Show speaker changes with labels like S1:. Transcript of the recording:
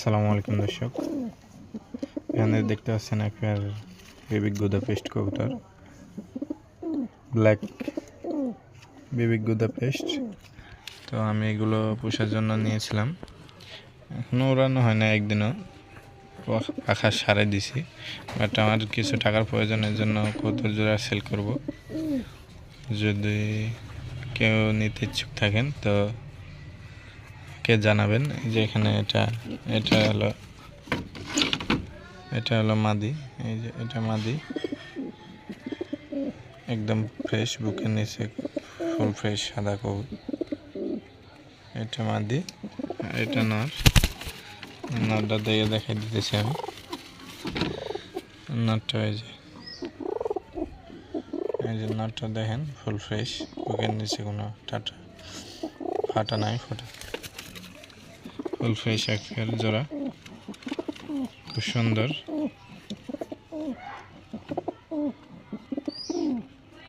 S1: আসসালামু আলাইকুম দর্শক, এখানে দেখতে পাচ্ছেন একবার বিবিক বুদাপেস্ট কবুতর, ব্ল্যাক বিবিক বুদাপেস্ট। তো আমি এগুলো পোষার জন্য নিয়েছিলাম, এখনও উড়ানো হয় না, একদিনও পাখা সারাই দিছি। বাট আমার কিছু টাকার প্রয়োজনের জন্য কবুতর জোড়া সেল করব। যদি কেউ নিতে ইচ্ছুক থাকেন তো কে জানাবেন। এই যে এখানে এটা হলো মাদি। এই যে এটা মাদি, একদম ফ্রেশ, বুকের নিচে ফুল ফ্রেশ সাদা কবুতর। এটা মাদি, এটা নরটা দিয়ে দেখাই দিতেছি আমি। নরটা এই যে নরটা দেখেন, ফুল ফ্রেশ, বুকের নিচে কোনো ফাটা নাই, ফুল ফ্রেশ এক জোড়া, খুব সুন্দর।